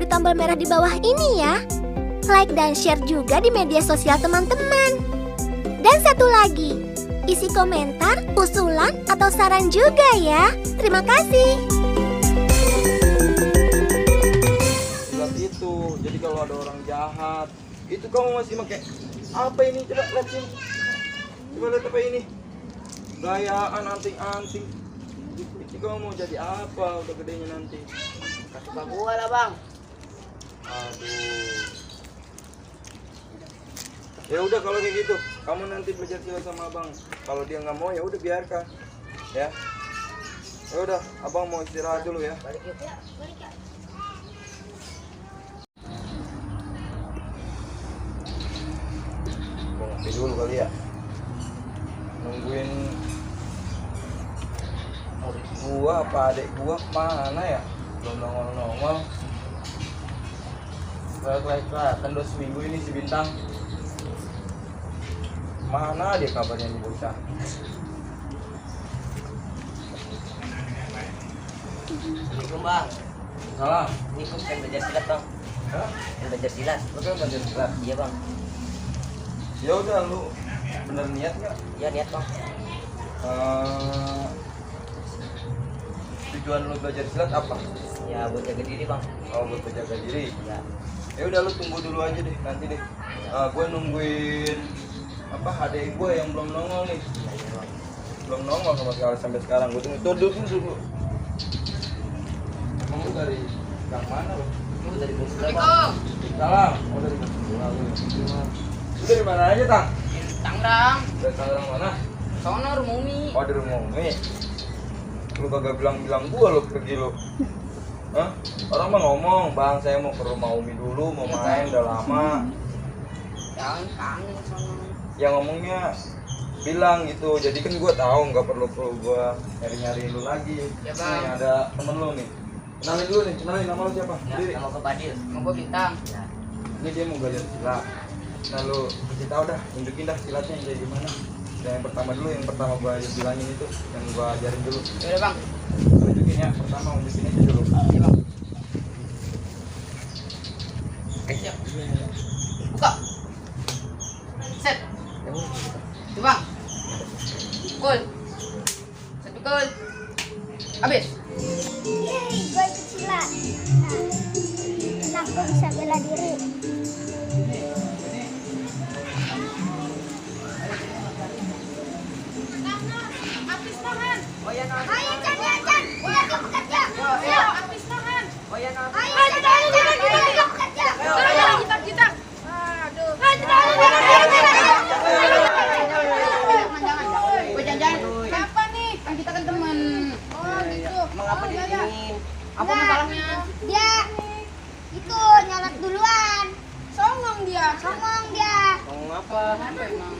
di tombol merah di bawah ini ya. Like dan share juga di media sosial teman-teman. Dan satu lagi, isi komentar, usulan, atau saran juga ya. Terima kasih. Lihat itu, jadi kalau ada orang jahat, itu kamu masih pakai apa ini? Coba lihat sini. Coba lihat apa ini? Gayaan anting-anting. Itu kamu mau jadi apa udah gedenya nanti? Kasih Pak gua lah, Bang. Aduh. Ya udah kalau kayak gitu, kamu nanti belajar silat sama abang. Kalau dia nggak mau ya udah biarkan, ya. Ya udah, abang mau istirahat dulu ya. Balik yuk. Ya, balik ya. Mau ngopi dulu kali ya. Nungguin murid gua apa adik gua mana ya? Belum nongol-nongol. Kelihatan udah seminggu ini si Bintang. Mana dia kabarnya nih bocah? Assalamualaikum, Bang. Salah. Ini aku pengen belajar silat, Bang. Hah? Pengen belajar silat. Lu kan belajar silat. Iya, Bang. Ya udah lu bener niat nggak? Iya, niat, Bang. Tujuan lu belajar silat apa? Ya, buat jaga diri, Bang. Oh, buat menjaga diri. Ya. Ya udah lu tunggu dulu aja deh, nanti deh. Gue nungguin apa adik gue yang belum nongol nih. Iya, iya, Bang. Belum nongol sama sekali sampai sekarang. Gue tunggu. Tuh dulu. Kamu dari yang mana lo? Lu dari Bungkula, Bang. Salam. Oh dari Bungkula. Lu dari mana aja Tang? Tangerang. Dari Tangerang mana? Sono rumah Umi. Oh dari rumah Umi. Lu kagak bilang gua lo pergi lo. Hah? Orang mah ngomong, Bang saya mau ke rumah Umi dulu, mau main udah lama. Jangan kangen sono. Yang ngomongnya bilang gitu, jadi kan gua tahu nggak perlu gua nyari lu lagi. Ya, Bang. Nih ada temen lu nih. Kenalin dulu nih, kenalin nama lu siapa? Ya, Sendiri. nama gua Badil. Nama gua Bintang. Ya. Ini dia mau belajar silat. Nah lu kasih tahu dah, tunjukin dah silatnya yang kayak gimana. Dan yang pertama dulu, yang pertama gua bilangin itu, yang gua ajarin dulu. Ya udah, Bang. Tunjukin ya, pertama tunjukin aja dulu. Ya, Bang. Siap. Buka. Set. Itu, Bang. Pukul. Set pukul. Habis. Yeay, gue ikut silat. Nah, gue bisa bela diri. Oh ya, Non. Ayo, Chan, ya, Chan. Udah bekerja. Ayo. Habis tangan. Oh ya, Non. Ayo, Chan, kita bekerja. Kita. Aduh. Siapa nih? Kan kita kan teman. Oh, gitu. Mengapa di sini? Apa masalahnya? Dia itu nyalat duluan. Songong dia. Songong dia. Songong apa? Apa emang?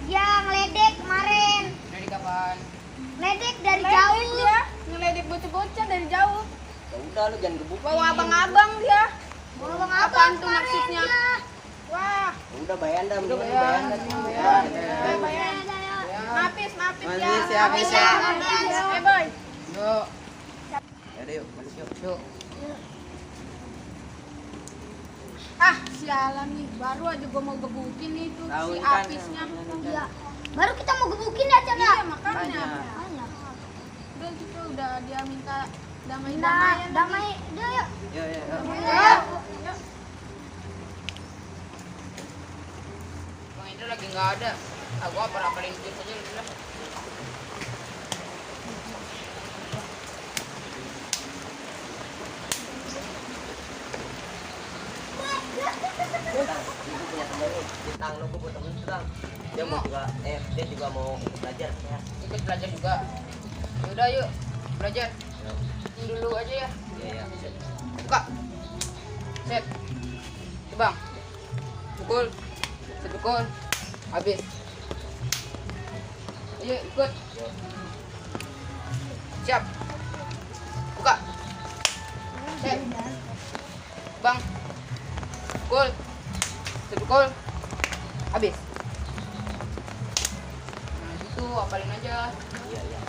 Dia ngeledek kemarin. Dari kapan? Ngeledek dari jauh. Dia ngeledek bocah-bocah dari jauh. Ya udah lu jangan gebukin. Bawa abang-abang dia. Ngomong Apaan tuh kemarin maksudnya? dia? Wah. Udah bayan dah, Udah mendingan bayan. bayan dah. Bayan. Maafis ya. Maafis ya, maafis ya. Eh, boy. Yuk. Ya udah yuk, balik yuk. Yuk. Ah, sialan nih. Baru aja gua mau gebukin nih tuh Tahu si kan, Apisnya. Iya. Baru kita mau gebukin ya, Chan. Iya, makanya. Makanya. Udah gitu udah dia minta Nah, damai-damaian. damai. Udah yuk. Yuk, yuk, yuk. Yuk. Bang Indra lagi nggak ada. Aku apalin jurus aja lu bilang. Bintang, ibu punya temen nih. Bintang, lu punya temen Bintang. Dia mau juga, dia juga mau ikut belajar ya. Ikut belajar juga. Yaudah yuk belajar. Ini dulu aja ya. Iya, iya. Buka. Set. Bang. Pukul. Set pukul. Habis. Ayo ikut. Siap. Buka. Set. Bang. Pukul. Set pukul. Habis. Nah, gitu apalin aja. Iya, iya.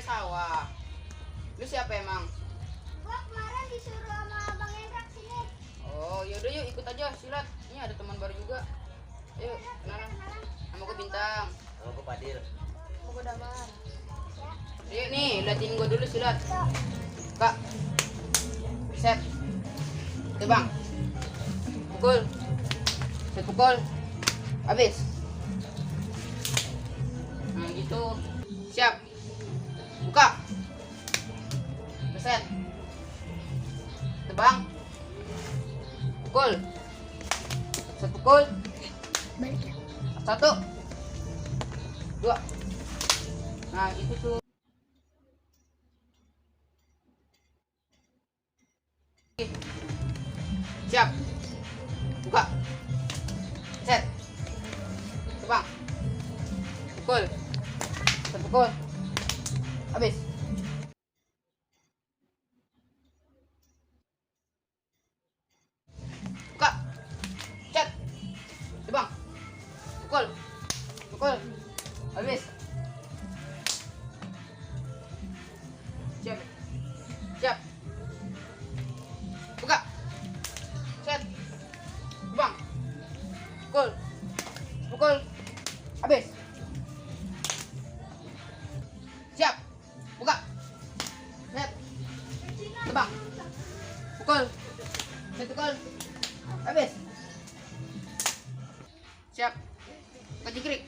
sawah. Lu siapa emang? Gua kemarin disuruh sama Bang Hendra sini. Oh, yaudah yuk ikut aja silat. Ini ada teman baru juga. Ayo, kenalan. Nama gue Bintang. Nama gue Fadil. Mau gue Damar. Ayo nih, liatin gue dulu silat. Kak. Set. Tebang. Pukul. Set pukul. Habis. Nah gitu. Siap. Buka. Set. Tebang. Pukul. Set pukul. Balik ya. 1 2. Nah itu tuh. Siap. Buka. Set. Tebang. Pukul. Set pukul. Habis. Buka. Set. Tebang. Pukul. Pukul. Habis. Siap. Siap. Buka. Set. Tebang. Pukul. Pukul. Habis. Siap. Buka. Set. Tebang. Pukul. Set pukul. Habis. Siap. Buka jingkrik.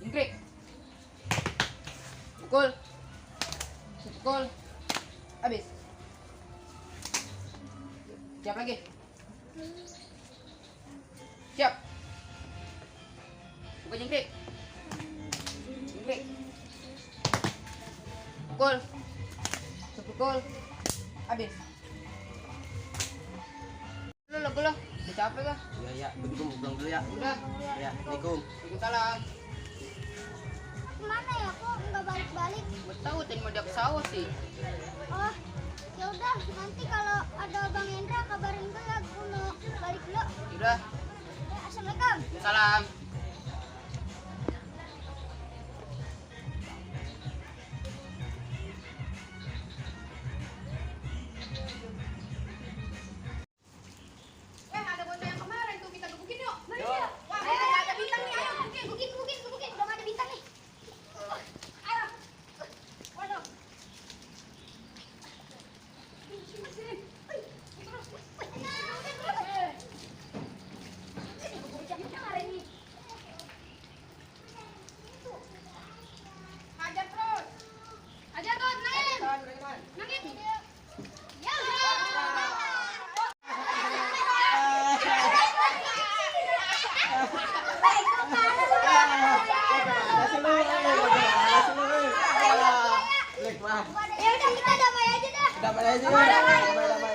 Jingkrik. Pukul. Set pukul. Habis. Siap lagi. Siap. Buka jingkrik. Jingkrik. Pukul. Pukul. Habis. Lu lagu lo. Udah capek kah? Iya ya, begitu mau pulang dulu ya. Udah. Ya, assalamualaikum. Waalaikumsalam. Kemana ya? Kok nggak balik-balik? Gue tahu tadi mau dia ke sawah sih. Oh, ya udah. Nanti kalau ada Bang Hendra kabarin gue ya. Gue mau balik dulu. Udah. Ya, assalamualaikum. Salam. Ada bocah yang kemarin tuh kita gebukin yuk. Wah, udah ada bintang nih, ayo gebukin. Gebukin. Udah nggak ada bintang nih. Ayo. Waduh. Hajar terus. Hajar terus, nangin. Nangin. Ya. Ya udah kita damai aja dah. Damai aja. Damai.